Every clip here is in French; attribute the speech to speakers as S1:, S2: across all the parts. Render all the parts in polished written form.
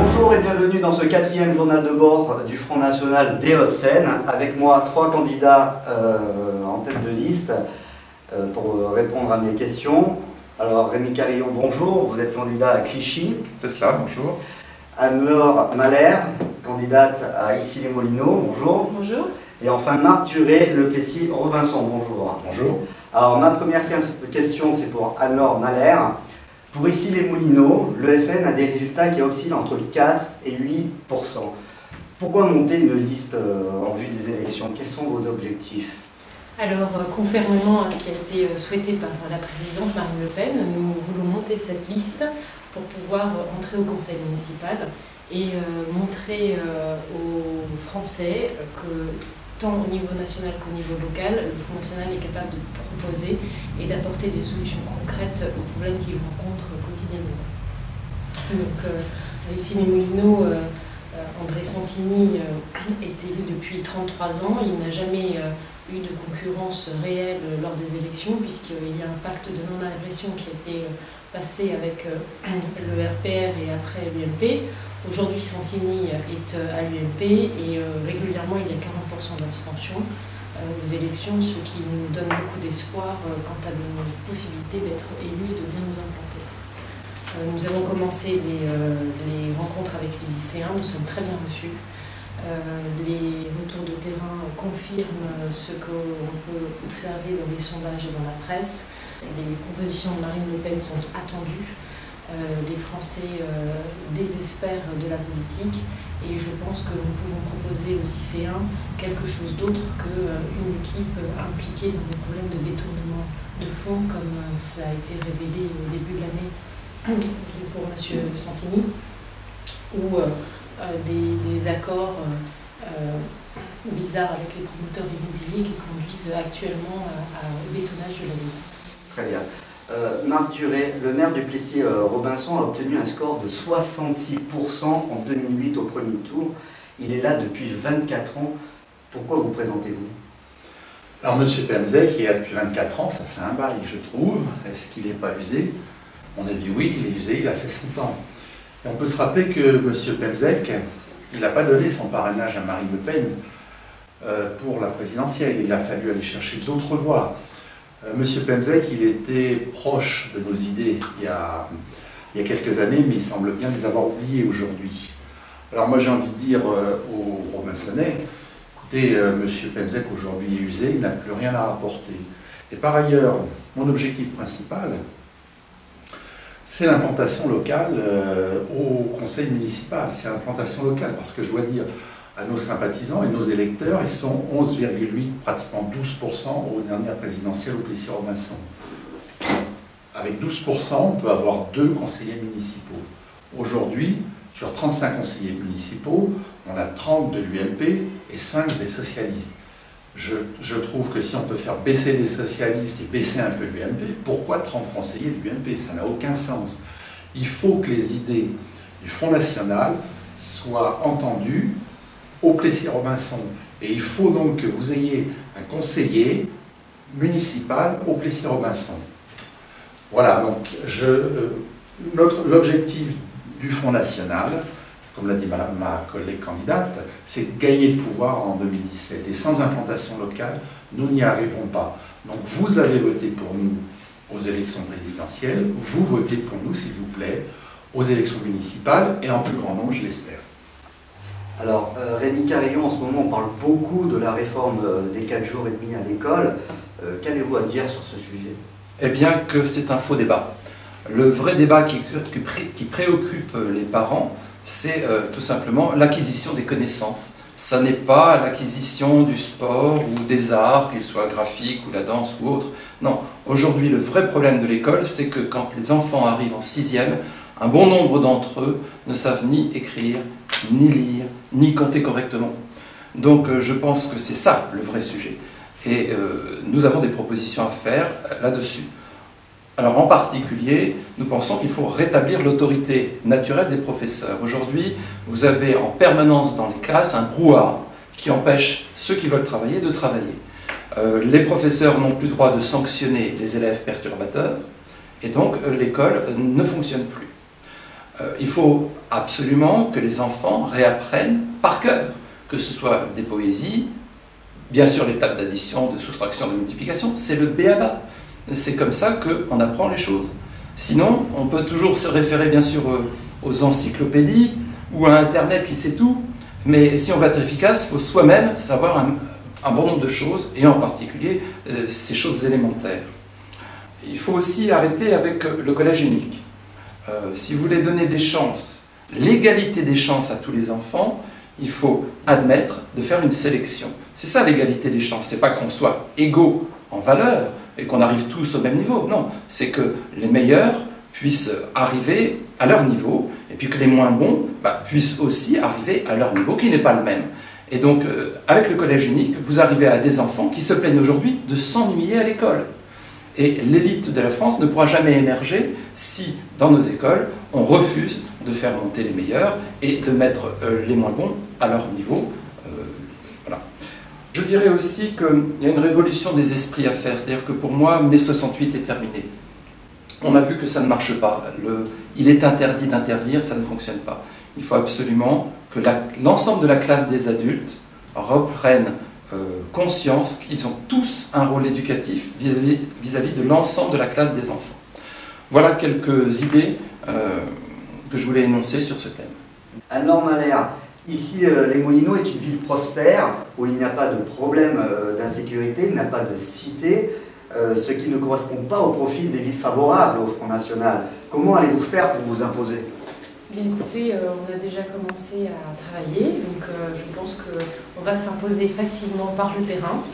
S1: Bonjour et bienvenue dans ce 4e journal de bord du Front National des Hauts-de-Seine. Avec moi, 3 candidats en tête de liste pour répondre à mes questions. Alors, Rémi Carillon, bonjour, vous êtes candidat à Clichy.
S2: C'est cela, bonjour.
S1: Anne-Laure Mahler, candidate à Issy-les-Moulineaux, bonjour.
S3: Bonjour.
S1: Et enfin, Marc Duret, Le Plessis-Robinson, bonjour.
S2: Bonjour.
S1: Alors, ma première question, c'est pour Anne-Laure Mahler. Pour Issy-les-Moulineaux, le FN a des résultats qui oscillent entre 4 et 8%. Pourquoi monter une liste en vue des élections? Quels sont vos objectifs?
S3: Alors, conformément à ce qui a été souhaité par la présidente Marine Le Pen, nous voulons monter cette liste pour pouvoir entrer au conseil municipal et montrer aux Français que tant au niveau national qu'au niveau local, le Front National est capable de proposer et d'apporter des solutions concrètes aux problèmes qu'ils rencontrent quotidiennement. Donc, ici les Moulineaux, André Santini est élu depuis 33 ans. Il n'a jamais eu de concurrence réelle lors des élections, puisqu'il y a un pacte de non-agression qui a été passé avec le RPR et après l'UMP. Aujourd'hui, Santini est à l'UMP et régulièrement, il y a 40% d'abstention aux élections, ce qui nous donne beaucoup d'espoir quant à nos possibilités d'être élus et de bien nous implanter. Nous avons commencé les rencontres avec les lycéens, nous sommes très bien reçus. Les retours de terrain confirment ce qu'on peut observer dans les sondages et dans la presse. Les propositions de Marine Le Pen sont attendues. Les Français désespèrent de la politique et je pense que nous pouvons proposer aux lycéens quelque chose d'autre qu'une équipe impliquée dans des problèmes de détournement de fonds comme cela a été révélé au début de l'année pour M. Santini, ou des accords bizarres avec les promoteurs immobiliers qui conduisent actuellement au bétonnage de la ville.
S1: Très bien. Marc Duret, le maire du Plessis-Robinson a obtenu un score de 66% en 2008 au premier tour. Il est là depuis 24 ans. Pourquoi vous présentez-vous?
S4: Alors M. Pemezec, qui est là depuis 24 ans, ça fait un bail, je trouve. Est-ce qu'il n'est pas usé? On a dit oui, il est usé, il a fait son temps. Et on peut se rappeler que M. Pemezec, il n'a pas donné son parrainage à Marine Le Pen pour la présidentielle. Il a fallu aller chercher d'autres voies. M. Pemezec, il était proche de nos idées il y a quelques années, mais il semble bien les avoir oubliées aujourd'hui. Alors moi j'ai envie de dire aux Robinsonnais, écoutez, M. Pemezec aujourd'hui est usé, il n'a plus rien à rapporter. Et par ailleurs, mon objectif principal, c'est l'implantation locale au conseil municipal. C'est l'implantation locale, parce que je dois dire à nos sympathisants et nos électeurs, ils sont 11,8, pratiquement 12% aux dernières présidentielles au Plessis-Robinson. Avec 12%, on peut avoir 2 conseillers municipaux. Aujourd'hui, sur 35 conseillers municipaux, on a 30 de l'UMP et 5 des socialistes. Je trouve que si on peut faire baisser les socialistes et baisser un peu l'UMP, pourquoi 30 conseillers de l'UMP? Ça n'a aucun sens. Il faut que les idées du Front National soient entendues au Plessis-Robinson. Et il faut donc que vous ayez un conseiller municipal au Plessis-Robinson. Voilà, donc l'objectif du Front National, comme l'a dit ma collègue candidate, c'est de gagner le pouvoir en 2017. Et sans implantation locale, nous n'y arriverons pas. Donc vous avez voté pour nous aux élections présidentielles, vous votez pour nous, s'il vous plaît, aux élections municipales, et en plus grand nombre, je l'espère.
S1: Alors, Rémi Carillon, en ce moment, on parle beaucoup de la réforme des 4 jours et demi à l'école. Qu'avez-vous à dire sur ce sujet?
S2: Eh bien que c'est un faux débat. Le vrai débat qui préoccupe les parents, c'est tout simplement l'acquisition des connaissances. Ça n'est pas l'acquisition du sport ou des arts, qu'ils soient graphiques ou la danse ou autre. Non, aujourd'hui, le vrai problème de l'école, c'est que quand les enfants arrivent en 6e, un bon nombre d'entre eux ne savent ni écrire, ni lire, ni compter correctement. Donc je pense que c'est ça le vrai sujet. Et nous avons des propositions à faire là-dessus. Alors en particulier, nous pensons qu'il faut rétablir l'autorité naturelle des professeurs. Aujourd'hui, vous avez en permanence dans les classes un brouhaha qui empêche ceux qui veulent travailler de travailler. Les professeurs n'ont plus droit de sanctionner les élèves perturbateurs, et donc l'école ne fonctionne plus. Il faut absolument que les enfants réapprennent par cœur, que ce soit des poésies, bien sûr les tables d'addition, de soustraction, de multiplication, c'est le b.a.-ba. C'est comme ça qu'on apprend les choses. Sinon, on peut toujours se référer bien sûr aux encyclopédies ou à Internet qui sait tout, mais si on veut être efficace, il faut soi-même savoir un bon nombre de choses, et en particulier ces choses élémentaires. Il faut aussi arrêter avec le collège unique. Si vous voulez donner des chances, l'égalité des chances à tous les enfants, il faut admettre de faire une sélection. C'est ça l'égalité des chances, c'est pas qu'on soit égaux en valeur et qu'on arrive tous au même niveau, non, c'est que les meilleurs puissent arriver à leur niveau, et puis que les moins bons puissent aussi arriver à leur niveau, qui n'est pas le même. Et donc, avec le collège unique, vous arrivez à des enfants qui se plaignent aujourd'hui de s'ennuyer à l'école. Et l'élite de la France ne pourra jamais émerger si, dans nos écoles, on refuse de faire monter les meilleurs et de mettre les moins bons à leur niveau. Voilà. Je dirais aussi qu'il y a une révolution des esprits à faire, c'est-à-dire que pour moi, mai 68 est terminé. On a vu que ça ne marche pas. Il est interdit d'interdire, ça ne fonctionne pas. Il faut absolument que l'ensemble de la classe des adultes reprenne conscience qu'ils ont tous un rôle éducatif vis-à-vis de l'ensemble de la classe des enfants. Voilà quelques idées que je voulais énoncer sur ce thème.
S1: Anne-Laure Mahler, ici les Moulineaux est une ville prospère où il n'y a pas de problème d'insécurité, il n'y a pas de cité, ce qui ne correspond pas au profil des villes favorables au Front National. Comment allez-vous faire pour vous imposer ?
S3: Bien écoutez, on a déjà commencé à travailler, donc je pense qu'on va s'imposer facilement par le terrain.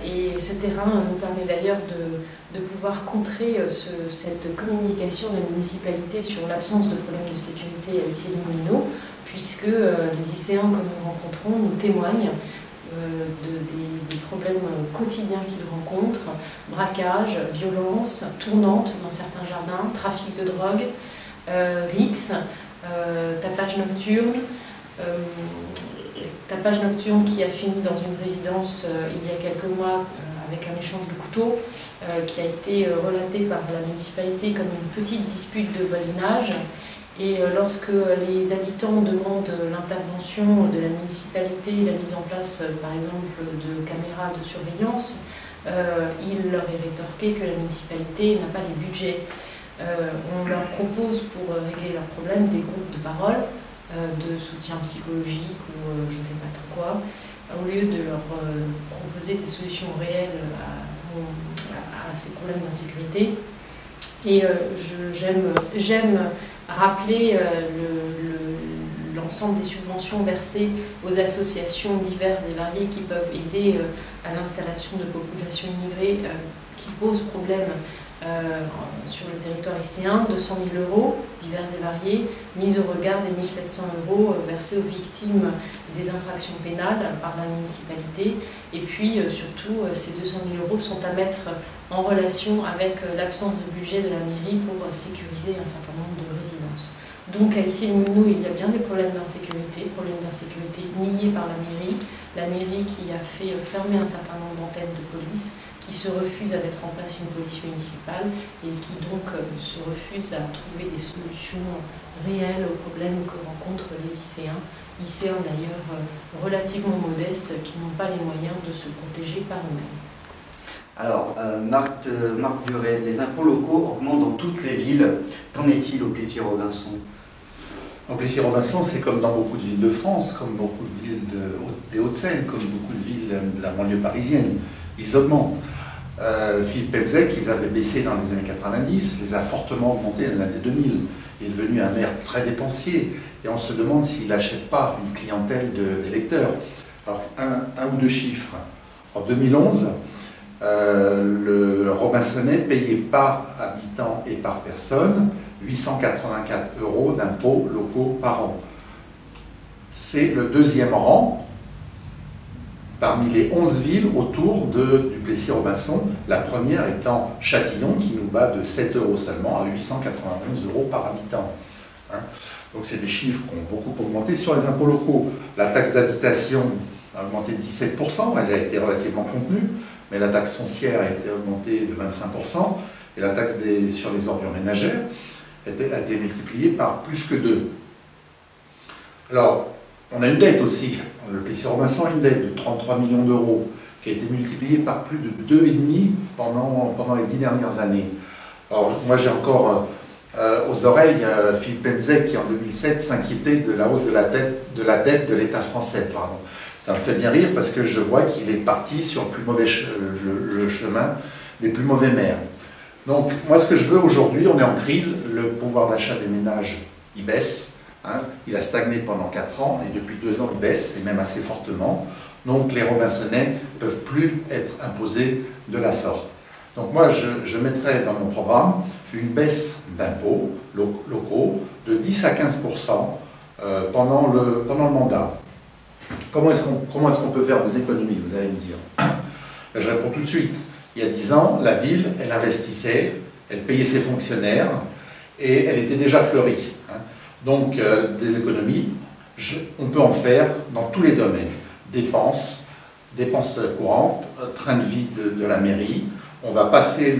S3: Et ce terrain nous permet d'ailleurs de pouvoir contrer cette communication de la municipalité sur l'absence de problèmes de sécurité à Issy-les-Moulineaux, puisque les lycéens que nous rencontrons nous témoignent des problèmes quotidiens qu'ils rencontrent, braquage, violence, tournante dans certains jardins, trafic de drogue, rixes, tapage nocturne qui a fini dans une résidence il y a quelques mois avec un échange de couteaux qui a été relaté par la municipalité comme une petite dispute de voisinage. Et lorsque les habitants demandent l'intervention de la municipalité, la mise en place par exemple de caméras de surveillance, il leur est rétorqué que la municipalité n'a pas les budgets. On leur propose pour régler leurs problèmes des groupes de parole, de soutien psychologique ou je ne sais pas trop quoi, au lieu de leur proposer des solutions réelles à ces problèmes d'insécurité. Et j'aime rappeler l'ensemble des subventions versées aux associations diverses et variées qui peuvent aider à l'installation de populations immigrées qui posent problème sur le territoire lycéen, de 100 000 € divers et variés, mis au regard des 1 700 € versés aux victimes des infractions pénales par la municipalité. Et puis surtout, ces 200 000 € sont à mettre en relation avec l'absence de budget de la mairie pour sécuriser un certain nombre de résidences. Donc à Issy-les-Moulineaux, il y a bien des problèmes d'insécurité niés par la mairie qui a fait fermer un certain nombre d'antennes de police, qui se refuse à mettre en place une police municipale et qui donc se refuse à trouver des solutions réelles aux problèmes que rencontrent les lycéens d'ailleurs relativement modestes qui n'ont pas les moyens de se protéger par eux-mêmes.
S1: Alors, Marc Duret, les impôts locaux augmentent dans toutes les villes. Qu'en est-il au Plessis-Robinson ?
S4: Au Plessis-Robinson, c'est comme dans beaucoup de villes de France, comme beaucoup de villes des Hauts-de-Seine, comme beaucoup de villes de la banlieue parisienne. Ils augmentent. Philippe Pemezec, ils avaient baissé dans les années 90, les a fortement augmentés dans l'année 2000. Il est devenu un maire très dépensier et on se demande s'il n'achète pas une clientèle d'électeurs. Alors, un ou deux chiffres. En 2011, le Robinsonnais payait par habitant et par personne 884 € d'impôts locaux par an. C'est le deuxième rang parmi les 11 villes autour du Plessis-Robinson, la première étant Châtillon, qui nous bat de 7 € seulement à 891 € par habitant. Hein. Donc c'est des chiffres qui ont beaucoup augmenté. Sur les impôts locaux, la taxe d'habitation a augmenté de 17%, elle a été relativement contenue, mais la taxe foncière a été augmentée de 25%, et la taxe sur les ordures ménagères. a été multiplié par plus que 2. Alors, on a une dette aussi. Le Plessis-Robinson a une dette de 33 millions d'euros qui a été multipliée par plus de 2,5 pendant les 10 dernières années. Alors, moi, j'ai encore aux oreilles Philippe Pemezec qui, en 2007, s'inquiétait de la hausse de la dette de l'État français. Pardon. Ça me fait bien rire parce que je vois qu'il est parti sur le, plus mauvais le chemin des plus mauvais maires. Donc, moi, ce que je veux aujourd'hui, on est en crise, le pouvoir d'achat des ménages, il baisse. Hein, il a stagné pendant 4 ans et depuis 2 ans, il baisse, et même assez fortement. Donc, les Robinsonnais ne peuvent plus être imposés de la sorte. Donc, moi, je mettrais dans mon programme une baisse d'impôts locaux de 10 à 15% pendant le mandat. Comment est-ce qu'on peut faire des économies, vous allez me dire? Ben, je réponds tout de suite. Il y a 10 ans, la ville, elle investissait, elle payait ses fonctionnaires et elle était déjà fleurie. Hein. Donc, des économies, on peut en faire dans tous les domaines. Dépenses courantes, train de vie de la mairie. On va passer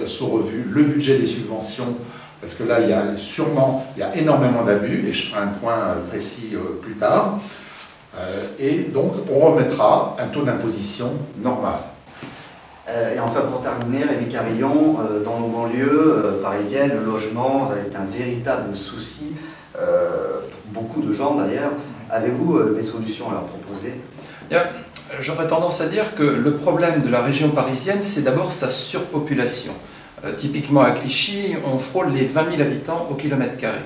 S4: sous revue le budget des subventions, parce que là, il y a énormément d'abus, et je ferai un point précis plus tard. Et donc, on remettra un taux d'imposition normal.
S1: Et enfin, pour terminer, Rémi Carillon, dans nos banlieues parisiennes, le logement est un véritable souci, pour beaucoup de gens d'ailleurs. Avez-vous des solutions à leur proposer?
S2: J'aurais tendance à dire que le problème de la région parisienne, c'est d'abord sa surpopulation. Typiquement à Clichy, on frôle les 20 000 habitants au kilomètre carré.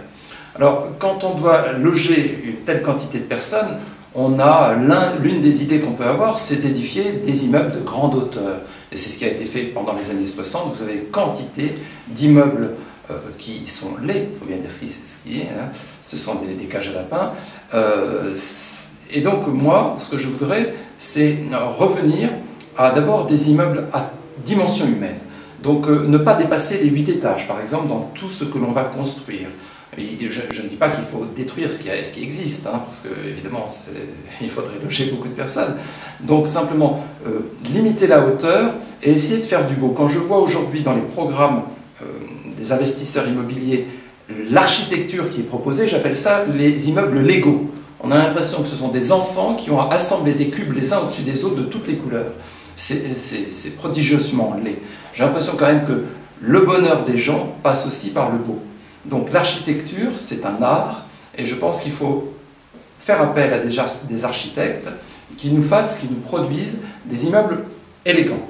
S2: Alors, quand on doit loger une telle quantité de personnes, l'une des idées qu'on peut avoir, c'est d'édifier des immeubles de grande hauteur. Et c'est ce qui a été fait pendant les années 60. Vous avez quantité d'immeubles qui sont laids, il faut bien dire ce qui est, hein. Ce sont des cages à lapins. Et donc moi, ce que je voudrais, c'est revenir à d'abord des immeubles à dimension humaine. Donc ne pas dépasser les 8 étages, par exemple, dans tout ce que l'on va construire. Et je ne dis pas qu'il faut détruire ce qui existe, hein, parce qu'évidemment, il faudrait loger beaucoup de personnes. Donc simplement, limiter la hauteur et essayer de faire du beau. Quand je vois aujourd'hui dans les programmes des investisseurs immobiliers l'architecture qui est proposée, j'appelle ça les immeubles Lego. On a l'impression que ce sont des enfants qui ont assemblé des cubes les uns au-dessus des autres de toutes les couleurs. C'est prodigieusement laid. J'ai l'impression quand même que le bonheur des gens passe aussi par le beau. Donc l'architecture, c'est un art, et je pense qu'il faut faire appel à des architectes qui nous produisent des immeubles élégants.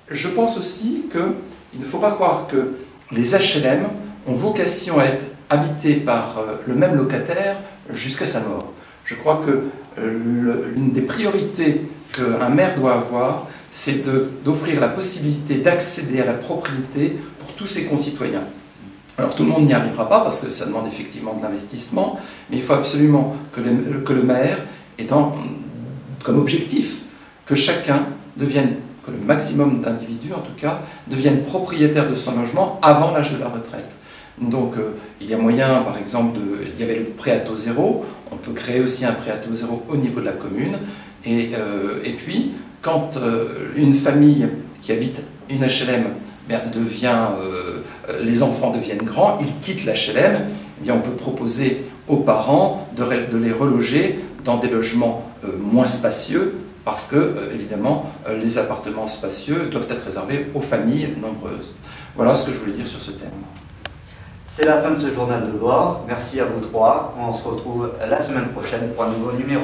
S2: Je pense aussi qu'il ne faut pas croire que les HLM ont vocation à être habités par le même locataire jusqu'à sa mort. Je crois que l'une des priorités qu'un maire doit avoir, c'est d'offrir la possibilité d'accéder à la propriété pour tous ses concitoyens. Alors tout le monde n'y arrivera pas parce que ça demande effectivement de l'investissement, mais il faut absolument que le maire ait comme objectif que chacun devienne, que le maximum d'individus en tout cas, deviennent propriétaires de son logement avant l'âge de la retraite. Donc il y a moyen, par exemple, il y avait le prêt à taux zéro, on peut créer aussi un prêt à taux zéro au niveau de la commune, et puis quand une famille qui habite une HLM les enfants deviennent grands, ils quittent l'HLM, on peut proposer aux parents de les reloger dans des logements moins spacieux, parce que, évidemment, les appartements spacieux doivent être réservés aux familles nombreuses. Voilà ce que je voulais dire sur ce thème.
S1: C'est la fin de ce journal de bord. Merci à vous trois. On se retrouve la semaine prochaine pour un nouveau numéro.